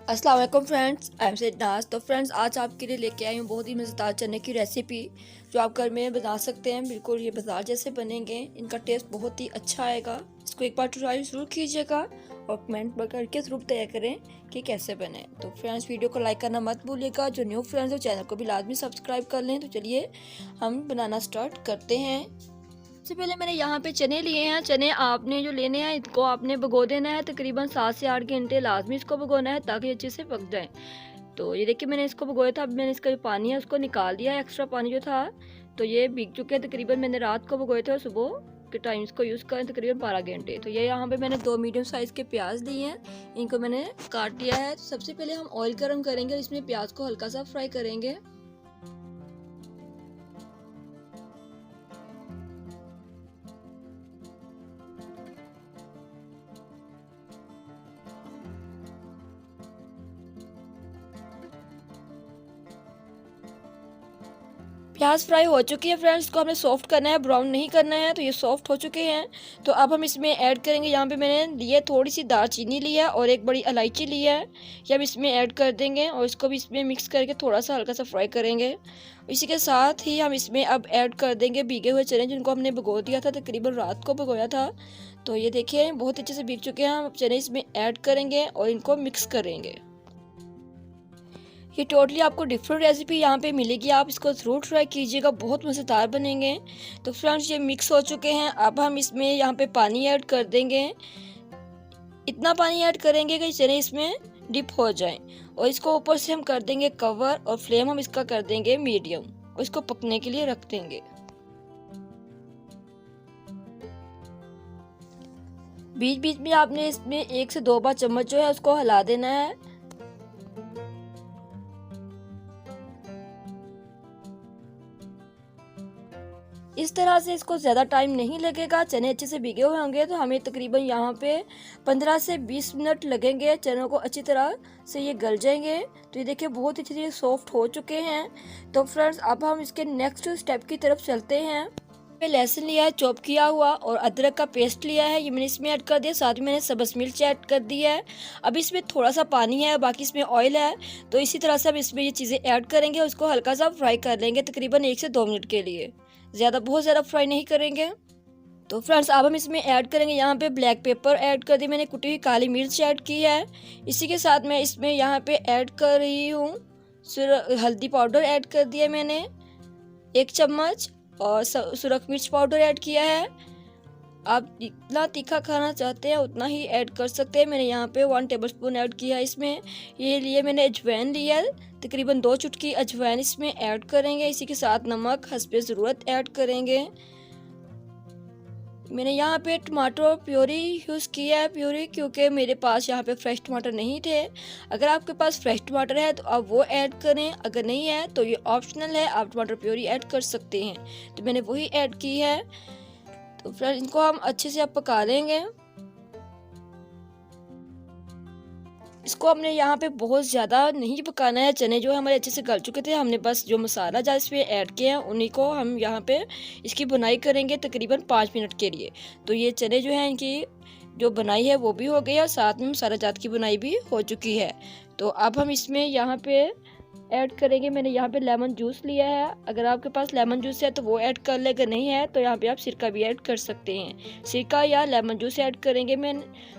अस्सलाम वालेकुम friends, I am Syed नाज। तो फ्रेंड्स, आज आपके लिए लेके आई हूँ बहुत ही मज़ेदार चने की रेसिपी जो आप घर में बना सकते हैं। बिल्कुल ये बाजार जैसे बनेंगे, इनका टेस्ट बहुत ही अच्छा आएगा। इसको एक बार ट्राई ज़रूर कीजिएगा और कमेंट करके ज़रूर तय करें कि कैसे बने। तो फ्रेंड्स, वीडियो को लाइक करना मत भूलिएगा। जो न्यू फ्रेंड्स हैं चैनल को भी लाजमी सब्सक्राइब कर लें। तो चलिए हम बनाना स्टार्ट करते हैं। सबसे पहले मैंने यहाँ पे चने लिए हैं। चने आपने जो लेने हैं इनको आपने भिगो देना है तकरीबन 7 से 8 घंटे लाजमी इसको भिगोना है ताकि अच्छे से पक जाए। तो ये देखिए मैंने इसको भिगोया था। अब मैंने इसका जो पानी है उसको निकाल दिया है, एक्स्ट्रा पानी जो था। तो ये भीग चुके हैं। तकरीबन मैंने रात को भिगोए थे और सुबह के टाइम इसको यूज़ करें तकरीबन 12 घंटे। तो ये यहाँ पे मैंने 2 मीडियम साइज़ के प्याज लिए हैं, इनको मैंने काट लिया है। सबसे पहले हम ऑयल गर्म करेंगे और इसमें प्याज को हल्का सा फ्राई करेंगे। प्याज फ्राई हो चुकी है फ्रेंड्स, को हमने सॉफ्ट करना है, ब्राउन नहीं करना है। तो ये सॉफ्ट हो चुके हैं। तो अब हम इसमें ऐड करेंगे, यहाँ पे मैंने लिए थोड़ी सी दालचीनी ली है और एक बड़ी इलायची ली है। ये हम इसमें ऐड कर देंगे और इसको भी इसमें मिक्स करके थोड़ा सा हल्का सा फ्राई करेंगे। इसी के साथ ही हम इसमें अब ऐड कर देंगे भीगे हुए चने जिनको हमने भिगो दिया था, तकरीबन रात को भिगोया था। तो ये देखिए बहुत अच्छे से भीग चुके हैं। हम चने इसमें ऐड करेंगे और इनको मिक्स करेंगे। ये टोटली आपको डिफरेंट रेसिपी यहाँ पे मिलेगी, आप इसको ज़रूर ट्राई कीजिएगा, बहुत मज़ेदार बनेंगे। तो फ्रेंड्स, ये मिक्स हो चुके हैं। अब हम इसमें यहाँ पे पानी ऐड कर देंगे। इतना पानी ऐड करेंगे कि चने इसमें डिप हो जाएं और इसको ऊपर से हम कर देंगे कवर और फ्लेम हम इसका कर देंगे मीडियम और इसको पकने के लिए रख देंगे। बीच बीच में आपने इसमें 1 से 2 बार चम्मच जो है उसको हिला देना है। इस तरह से इसको ज़्यादा टाइम नहीं लगेगा। चने अच्छे से भीगे हुए होंगे तो हमें तकरीबन यहाँ पे 15 से 20 मिनट लगेंगे। चनों को अच्छी तरह से ये गल जाएंगे। तो ये देखिए बहुत अच्छी तरह सॉफ्ट हो चुके हैं। तो फ्रेंड्स, अब हम इसके नेक्स्ट स्टेप की तरफ चलते हैं। लहसुन लिया है चॉप किया हुआ और अदरक का पेस्ट लिया है, ये मैंने इसमें ऐड कर दिया। साथ में मैंने सब्ज़ मिर्च ऐड कर दी है। अब इसमें थोड़ा सा पानी है, बाकी इसमें ऑयल है। तो इसी तरह से अब इसमें ये चीज़ें ऐड करेंगे, उसको हल्का सा फ्राई कर लेंगे तकरीबन 1 से 2 मिनट के लिए। बहुत ज़्यादा फ्राई नहीं करेंगे। तो फ्रेंड्स, अब हम इसमें ऐड करेंगे यहाँ पे ब्लैक पेपर ऐड कर दी मैंने, कुटी हुई काली मिर्च ऐड की है। इसी के साथ मैं इसमें यहाँ पे ऐड कर रही हूँ हल्दी पाउडर ऐड कर दिया मैंने 1 चम्मच और सुरख मिर्च पाउडर ऐड किया है। आप जितना तीखा खाना चाहते हैं उतना ही ऐड कर सकते हैं। मैंने यहाँ पे 1 टेबलस्पून ऐड किया है इसमें। ये लिए मैंने अजवाइन लिया है, तकरीबन 2 चुटकी अजवाइन इसमें ऐड करेंगे। इसी के साथ नमक हस्बे ज़रूरत ऐड करेंगे। मैंने यहाँ पे टमाटर प्योरी यूज़ किया है, प्योरी, क्योंकि मेरे पास यहाँ पे फ्रेश टमाटर नहीं थे। अगर आपके पास फ्रेश टमाटर है तो आप वो ऐड करें, अगर नहीं है तो ये ऑप्शनल है, आप टमाटर प्योरी ऐड कर सकते हैं। तो मैंने वही ऐड की है। तो फ्रेंड्स, इनको हम अच्छे से अब पका लेंगे। इसको हमने यहाँ पे बहुत ज़्यादा नहीं पकाना है। चने जो हमारे अच्छे से गल चुके थे, हमने बस जो मसाला जा इसमें ऐड किया है उन्हीं को हम यहाँ पे इसकी बुनाई करेंगे तकरीबन 5 मिनट के लिए। तो ये चने जो हैं इनकी जो बनाई है वो भी हो गई है और साथ में मसाला जात की बुनाई भी हो चुकी है। तो अब हम इसमें यहाँ पे ऐड करेंगे। मैंने यहाँ पे लेमन जूस लिया है, अगर आपके पास लेमन जूस है तो वो ऐड कर ले, अगर नहीं है तो यहाँ पे आप सिरका भी ऐड कर सकते हैं। सिरका या लेमन जूस ऐड करेंगे। मैंने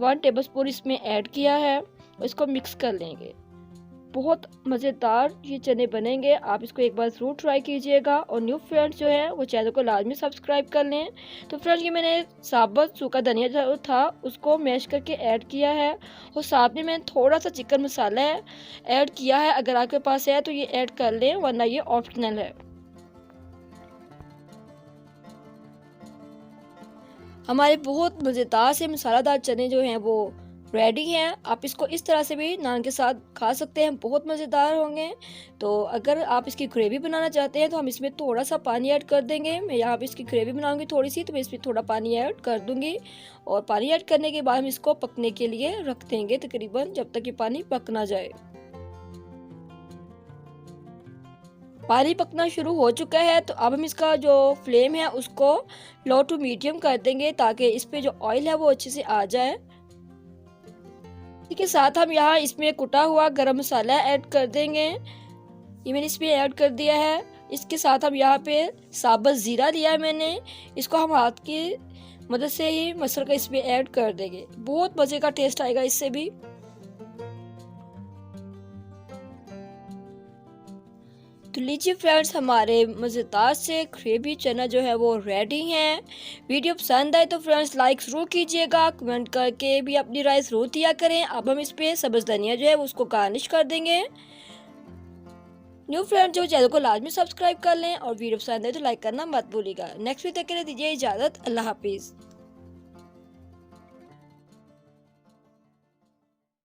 1 टेबलस्पून इसमें ऐड किया है, इसको मिक्स कर लेंगे। बहुत मज़ेदार ये चने बनेंगे, आप इसको एक बार ज़रूर ट्राई कीजिएगा और न्यू फ्रेंड्स जो है वो चैनल को लाजमी सब्सक्राइब कर लें। तो फ्रेंड्स, ये मैंने साबुत सूखा धनिया जो था उसको मैश करके ऐड किया है और साथ में मैंने थोड़ा सा चिकन मसाला ऐड किया है। अगर आपके पास है तो ये ऐड कर लें, वरना ये ऑप्शनल है। हमारे बहुत मज़ेदार से मसालेदार चने जो हैं वो रेडी हैं। आप इसको इस तरह से भी नान के साथ खा सकते हैं, बहुत मज़ेदार होंगे। तो अगर आप इसकी ग्रेवी बनाना चाहते हैं तो हम इसमें थोड़ा सा पानी ऐड कर देंगे। मैं यहाँ पे इसकी ग्रेवी बनाऊंगी थोड़ी सी, तो मैं इसमें थोड़ा पानी ऐड कर दूंगी और पानी ऐड करने के बाद हम इसको पकने के लिए रख देंगे तकरीबन जब तक ये पानी पक ना जाए। पानी पकना शुरू हो चुका है। तो अब हम इसका जो फ्लेम है उसको लो टू मीडियम कर देंगे ताकि इस पे जो ऑयल है वो अच्छे से आ जाए। के साथ हम यहाँ इसमें कुटा हुआ गरम मसाला ऐड कर देंगे। ये मैंने इसमें ऐड कर दिया है। इसके साथ हम यहाँ पे साबुत ज़ीरा लिया है मैंने, इसको हम हाथ की मदद से ही मसल का इसमें ऐड कर देंगे। बहुत मज़े का टेस्ट आएगा इससे भी। तो लीजिए फ्रेंड्स, हमारे मज़ेदार से ग्रेवी चना जो है वो रेडी हैं। वीडियो पसंद आए तो फ्रेंड्स लाइक ज़रूर कीजिएगा, कमेंट करके भी अपनी राय ज़रूर दिया करें। अब हम इस पर सब्ज़ धनिया जो है वो उसको गार्निश कर देंगे। न्यू फ्रेंड जो चैनल को लाजमी सब्सक्राइब कर लें और वीडियो पसंद आए तो लाइक करना मत भूलिएगा। नेक्स्ट वीडियो के लिए दीजिए इजाज़त। अल्लाह हाफिज़।